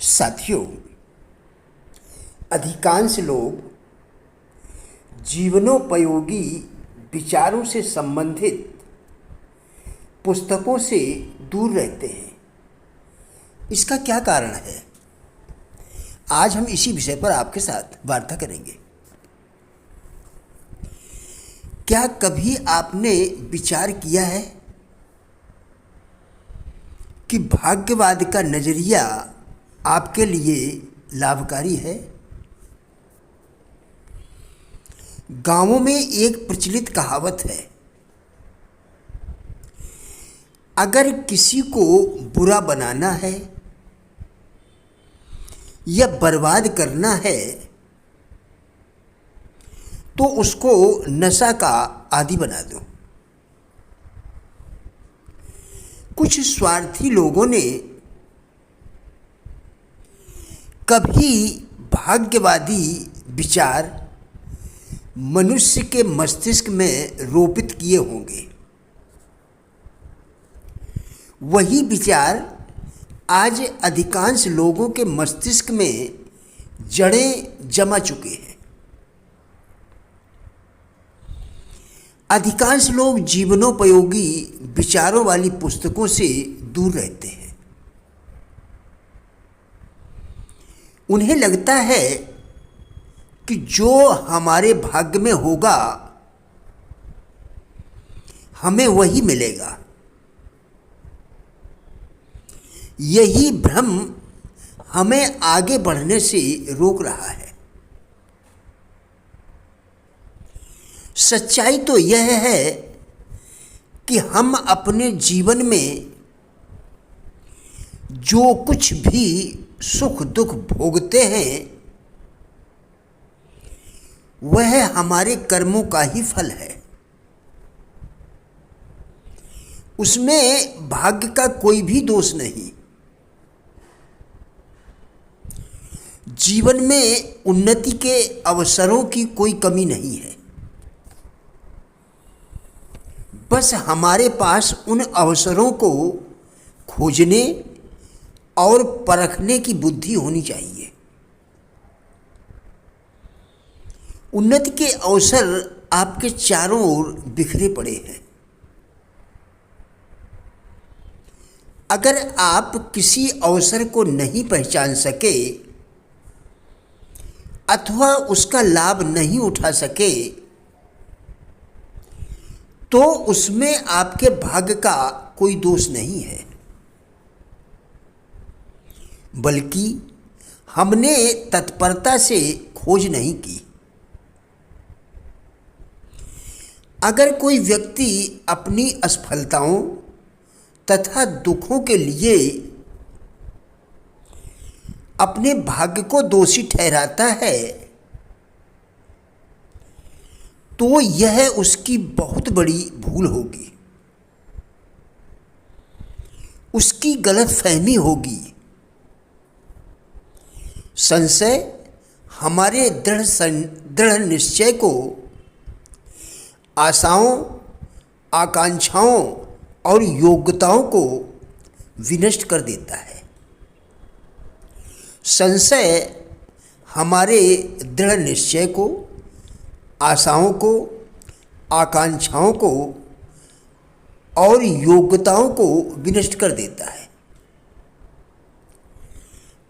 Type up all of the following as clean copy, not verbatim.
साथियों, अधिकांश लोग जीवनोपयोगी विचारों से संबंधित पुस्तकों से दूर रहते हैं। इसका क्या कारण है? आज हम इसी विषय पर आपके साथ वार्ता करेंगे। क्या कभी आपने विचार किया है कि भाग्यवाद का नजरिया आपके लिए लाभकारी है? गांवों में एक प्रचलित कहावत है, अगर किसी को बुरा बनाना है या बर्बाद करना है तो उसको नशा का आदी बना दो। कुछ स्वार्थी लोगों ने कभी भाग्यवादी विचार मनुष्य के मस्तिष्क में रोपित किए होंगे। वही विचार आज अधिकांश लोगों के मस्तिष्क में जड़ें जमा चुके हैं। अधिकांश लोग जीवनोपयोगी विचारों वाली पुस्तकों से दूर रहते हैं। उन्हें लगता है कि जो हमारे भाग्य में होगा हमें वही मिलेगा। यही भ्रम हमें आगे बढ़ने से रोक रहा है। सच्चाई तो यह है कि हम अपने जीवन में जो कुछ भी सुख दुख भोगते हैं वह हमारे कर्मों का ही फल है। उसमें भाग्य का कोई भी दोष नहीं। जीवन में उन्नति के अवसरों की कोई कमी नहीं है। बस हमारे पास उन अवसरों को खोजने और परखने की बुद्धि होनी चाहिए। उन्नति के अवसर आपके चारों ओर बिखरे पड़े हैं। अगर आप किसी अवसर को नहीं पहचान सके अथवा उसका लाभ नहीं उठा सके तो उसमें आपके भाग्य का कोई दोष नहीं है, बल्कि हमने तत्परता से खोज नहीं की। अगर कोई व्यक्ति अपनी असफलताओं तथा दुखों के लिए अपने भाग्य को दोषी ठहराता है तो यह उसकी बहुत बड़ी भूल होगी, उसकी गलतफहमी होगी। संशय हमारे दृढ़ निश्चय को, आशाओं, आकांक्षाओं और योग्यताओं को विनष्ट कर देता है। संशय हमारे दृढ़ निश्चय को, आशाओं को, आकांक्षाओं को और योग्यताओं को विनष्ट कर देता है।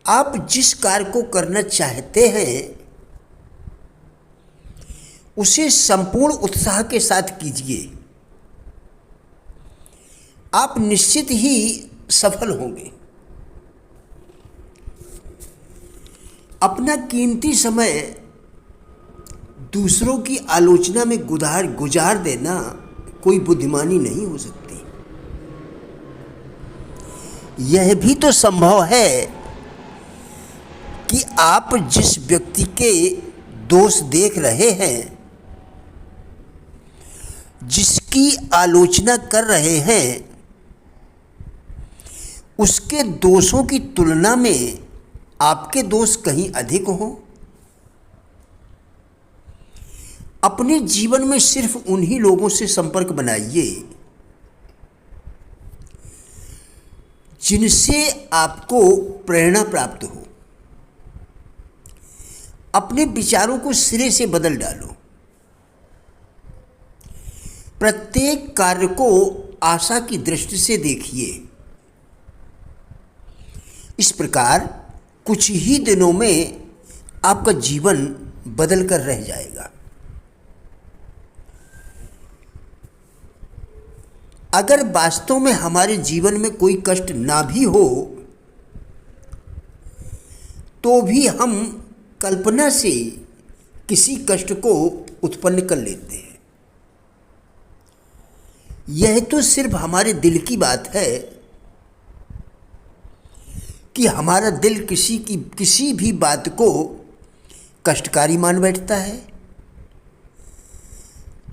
आप जिस कार्य को करना चाहते हैं उसे संपूर्ण उत्साह के साथ कीजिए। आप निश्चित ही सफल होंगे। अपना कीमती समय दूसरों की आलोचना में गुजार देना कोई बुद्धिमानी नहीं हो सकती। यह भी तो संभव है कि आप जिस व्यक्ति के दोष देख रहे हैं, जिसकी आलोचना कर रहे हैं, उसके दोषों की तुलना में आपके दोष कहीं अधिक हों। अपने जीवन में सिर्फ उन्हीं लोगों से संपर्क बनाइए जिनसे आपको प्रेरणा प्राप्त हो। अपने विचारों को सिरे से बदल डालो। प्रत्येक कार्य को आशा की दृष्टि से देखिए। इस प्रकार कुछ ही दिनों में आपका जीवन बदल कर रह जाएगा। अगर वास्तव में हमारे जीवन में कोई कष्ट ना भी हो तो भी हम कल्पना से किसी कष्ट को उत्पन्न कर लेते हैं। यह तो सिर्फ हमारे दिल की बात है कि हमारा दिल किसी भी बात को कष्टकारी मान बैठता है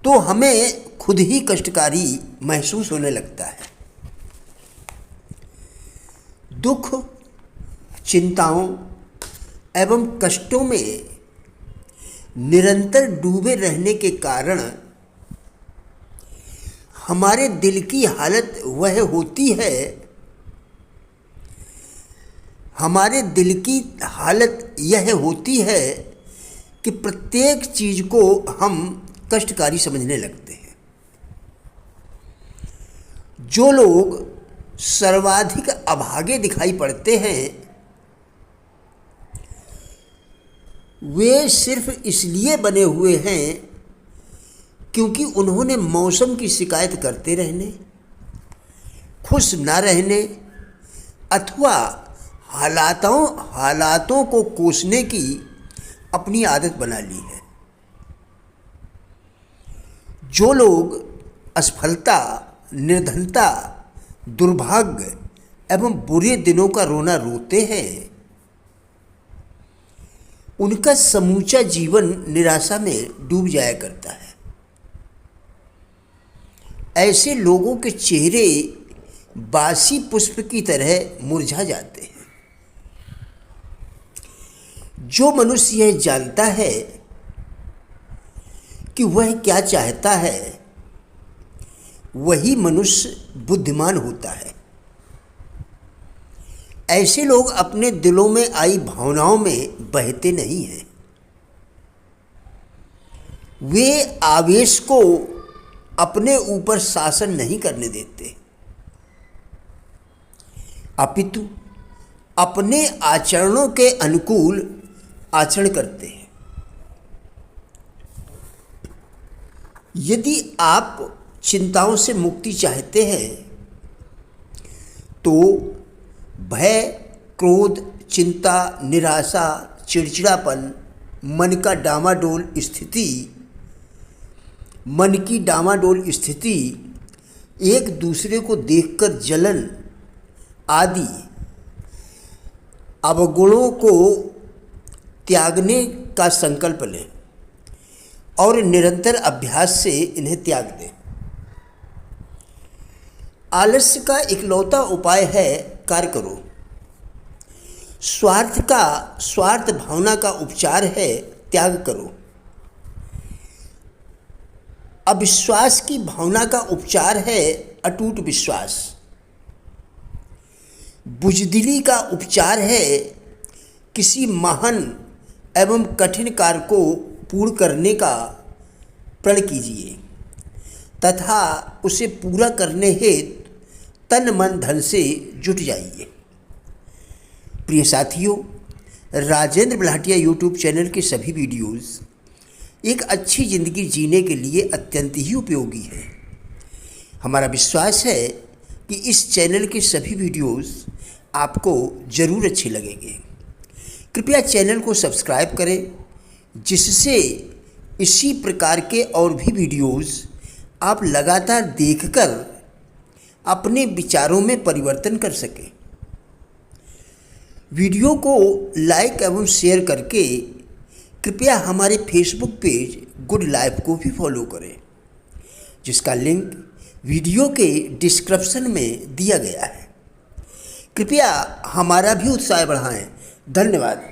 तो हमें खुद ही कष्टकारी महसूस होने लगता है। दुख, चिंताओं एवं कष्टों में निरंतर डूबे रहने के कारण हमारे दिल की हालत वह होती है, हमारे दिल की हालत यह होती है कि प्रत्येक चीज़ को हम कष्टकारी समझने लगते हैं। जो लोग सर्वाधिक अभागे दिखाई पड़ते हैं वे सिर्फ इसलिए बने हुए हैं क्योंकि उन्होंने मौसम की शिकायत करते रहने, खुश ना रहने अथवा हालातों को कोसने की अपनी आदत बना ली है। जो लोग असफलता, निर्धनता, दुर्भाग्य एवं बुरे दिनों का रोना रोते हैं उनका समूचा जीवन निराशा में डूब जाया करता है। ऐसे लोगों के चेहरे बासी पुष्प की तरह मुरझा जाते हैं। जो मनुष्य यह जानता है कि वह क्या चाहता है वही मनुष्य बुद्धिमान होता है। ऐसे लोग अपने दिलों में आई भावनाओं में बहते नहीं हैं। वे आवेश को अपने ऊपर शासन नहीं करने देते, अपितु अपने आचरणों के अनुकूल आचरण करते हैं। यदि आप चिंताओं से मुक्ति चाहते हैं तो भय, क्रोध, चिंता, निराशा, चिड़चिड़ापन, मन की डामाडोल स्थिति, एक दूसरे को देखकर जलन आदि अवगुणों को त्यागने का संकल्प लें और निरंतर अभ्यास से इन्हें त्याग दें। आलस्य का इकलौता उपाय है कार्य करो। स्वार्थ भावना का उपचार है त्याग करो। अविश्वास की भावना का उपचार है अटूट विश्वास। बुजदिली का उपचार है किसी महान एवं कठिन कार्य को पूर्ण करने का प्रण कीजिए तथा उसे पूरा करने हेतु तन मन धन से जुट जाइए। प्रिय साथियों, राजेंद्र बल्हाटिया यूट्यूब चैनल के सभी वीडियोस एक अच्छी ज़िंदगी जीने के लिए अत्यंत ही उपयोगी है। हमारा विश्वास है कि इस चैनल के सभी वीडियोस आपको ज़रूर अच्छे लगेंगे। कृपया चैनल को सब्सक्राइब करें जिससे इसी प्रकार के और भी वीडियोस आप लगातार देखकर अपने विचारों में परिवर्तन कर सकें। वीडियो को लाइक एवं शेयर करके कृपया हमारे फेसबुक पेज गुड लाइफ को भी फॉलो करें जिसका लिंक वीडियो के डिस्क्रिप्शन में दिया गया है। कृपया हमारा भी उत्साह बढ़ाएं। धन्यवाद।